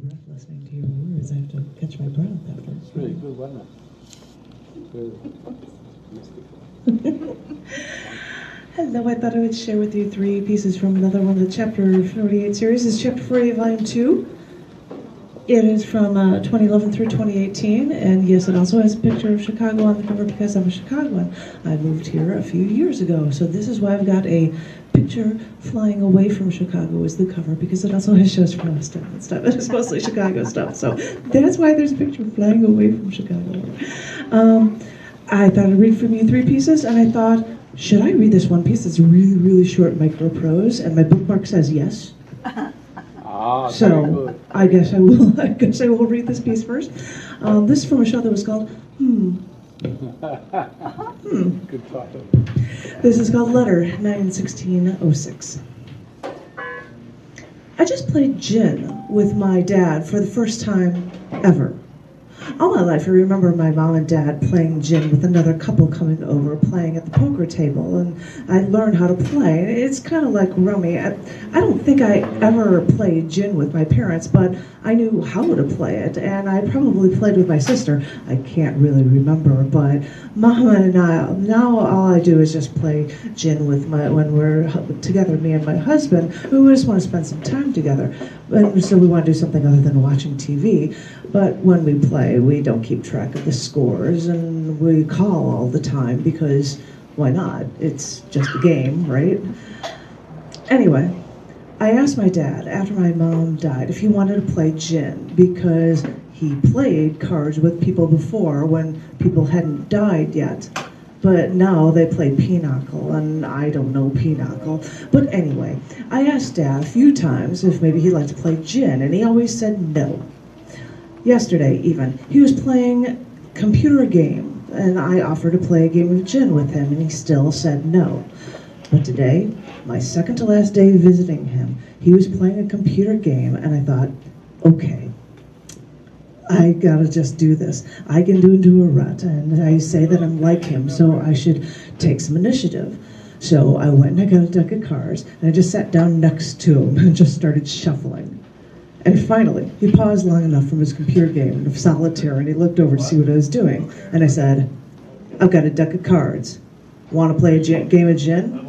breath listening to your words. I have to catch my breath after. It's really good, wasn't it? Hello, I thought I would share with you 3 pieces from another one of the Chapter 48 series. This is Chapter 48, Volume 2. It is from 2011 through 2018, and yes, it also has a picture of Chicago on the cover because I'm a Chicagoan. I moved here a few years ago, so this is why I've got a picture flying away from Chicago as the cover, because it also has shows from Austin and stuff. It's mostly Chicago stuff, so that's why there's a picture flying away from Chicago. I thought I'd read from you 3 pieces, and I thought, should I read this one piece that's really, really short micro prose? And my bookmark says yes. So I guess I will. I guess I will read this piece first. This is from a show that was called Good thought. This is called Letter 9/16/06. I just played gin with my dad for the first time ever. All my life, I remember my mom and dad playing gin with another couple coming over, playing at the poker table, and I learned how to play. It's kind of like rummy. I don't think I ever played gin with my parents, but I knew how to play it, and I probably played with my sister. I can't really remember, but Mama and I, now all I do is just play gin with when we're together, me and my husband, we just want to spend some time together. And so we want to do something other than watching TV. But when we play, we don't keep track of the scores, and we call all the time because why not? It's just a game, right? Anyway, I asked my dad after my mom died if he wanted to play gin because he played cards with people before when people hadn't died yet. But now they play pinochle, and I don't know pinochle. But anyway, I asked Dad a few times if maybe he'd like to play gin, and he always said no. Yesterday, even, he was playing a computer game, and I offered to play a game of gin with him, and he still said no. But today, my second to last day visiting him, he was playing a computer game, and I thought, okay, I gotta just do this. I can do into a rut, and I say that I'm like him, so I should take some initiative. So I went and I got a deck of cards, and I just sat down next to him and just started shuffling. And finally, he paused long enough from his computer game of solitaire, and he looked over to see what I was doing. And I said, I've got a deck of cards. Want to play a game of gin?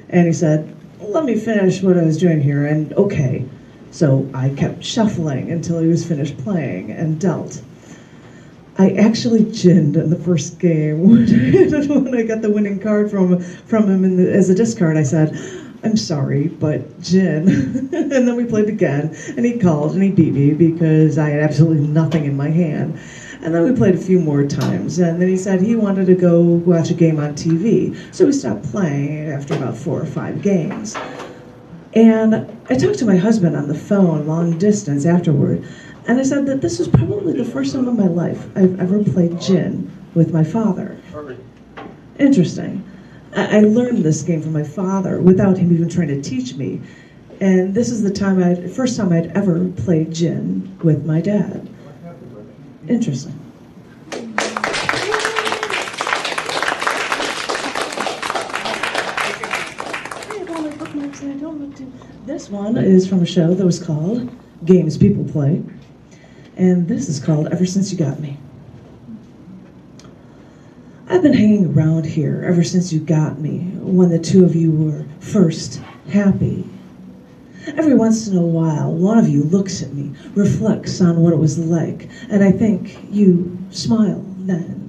And he said, let me finish what I was doing here, and okay. So I kept shuffling until he was finished playing and dealt. I actually ginned in the first game. When I got the winning card from him as a discard, I said, I'm sorry, but gin. And then we played again, and he called and he beat me because I had absolutely nothing in my hand. And then we played a few more times, and then he said he wanted to go watch a game on TV. So we stopped playing after about 4 or 5 games. And I talked to my husband on the phone, long distance, afterward, and I said that this was probably the first time in my life I've ever played gin with my father. Interesting. I learned this game from my father without him even trying to teach me. And this is the first time I'd ever played gin with my dad. Interesting. This one is from a show that was called Games People Play, and this is called Ever Since You Got Me. I've been hanging around here ever since you got me, when the two of you were first happy. Every once in a while, one of you looks at me, reflects on what it was like, and I think you smile then.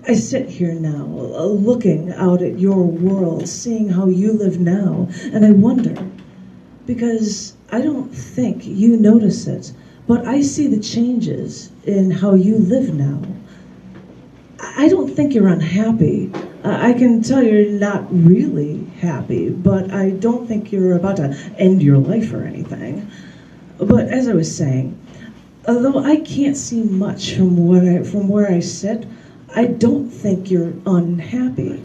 I sit here now, looking out at your world, seeing how you live now, and I wonder, because I don't think you notice it, but I see the changes in how you live now. I don't think you're unhappy. I can tell you're not really happy, but I don't think you're about to end your life or anything. But as I was saying, although I can't see much from where I sit, I don't think you're unhappy,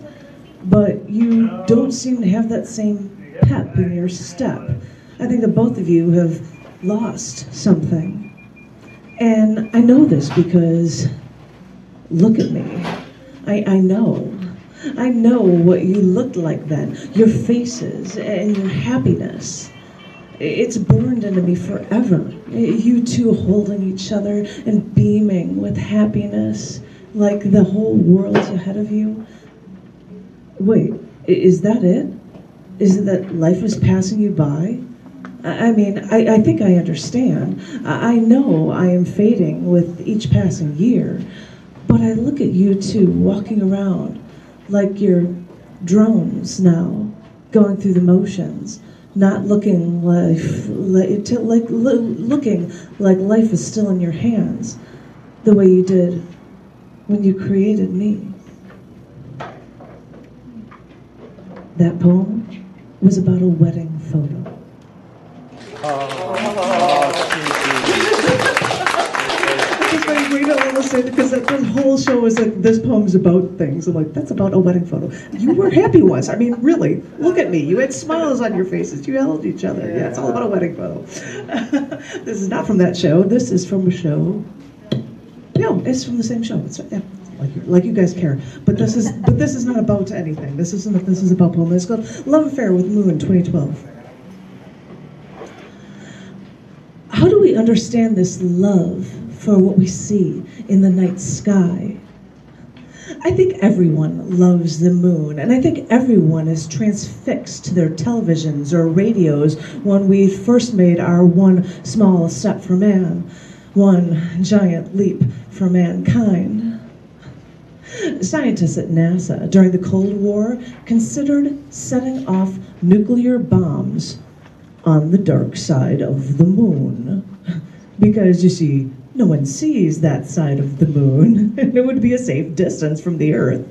but you don't seem to have that same pep in your step. I think that both of you have lost something. And I know this because, look at me. I know. I know what you looked like then, your faces and your happiness. It's burned into me forever, You two holding each other and beaming with happiness, like the whole world's ahead of you. Wait, is that it? Is it that life is passing you by? I mean, I think I understand. I know I am fading with each passing year, but I look at you two walking around like you're drones now, going through the motions, not looking looking like life is still in your hands, the way you did when you created me. That poem was about a wedding photo. Just like read it all the same, because that whole show was like, this poem's about things. I'm like, that's about a wedding photo. You were happy once. I mean, really, look at me. You had smiles on your faces. You held each other. Yeah, it's all about a wedding photo. This is not from that show. This is from a show. No, it's from the same show. It's, yeah, like you guys care. But this is not about anything. This is about poem. It's called Love Affair with Moon 2012. How do we understand this love for what we see in the night sky? I think everyone loves the moon, and I think everyone is transfixed to their televisions or radios when we first made our one small step for man, one giant leap for mankind. Scientists at NASA during the Cold War considered setting off nuclear bombs on the dark side of the moon. Because, you see, no one sees that side of the moon, and it would be a safe distance from the Earth.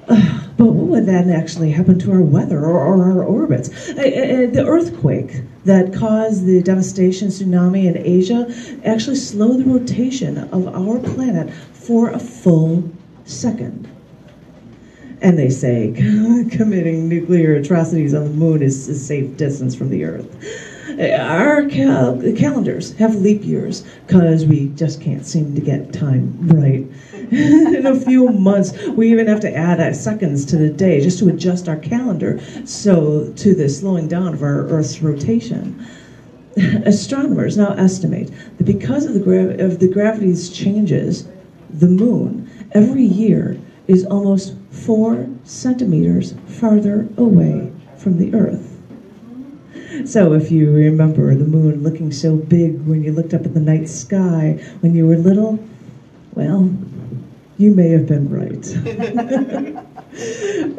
But what would then actually happen to our weather or our orbits? The earthquake that caused the devastation tsunami in Asia actually slowed the rotation of our planet for a full second. And they say committing nuclear atrocities on the moon is a safe distance from the Earth. Our calendars have leap years because we just can't seem to get time right. In a few months, we even have to add seconds to the day just to adjust our calendar to the slowing down of our Earth's rotation. Astronomers now estimate that because of the gravity's changes, the moon every year is almost 4 centimeters farther away from the Earth. So if you remember the moon looking so big when you looked up at the night sky when you were little, well, you may have been right.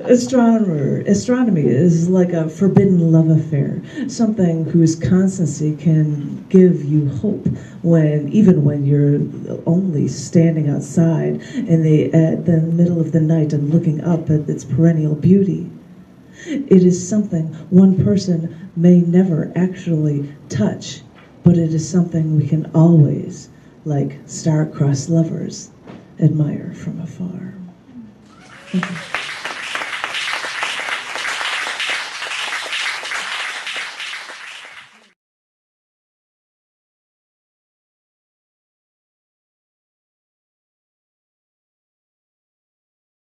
Astronomy is like a forbidden love affair, something whose constancy can give you hope even when you're only standing outside in the middle of the night and looking up at its perennial beauty. It is something one person may never actually touch, but it is something we can always, like star-crossed lovers, admire from afar. Thank you.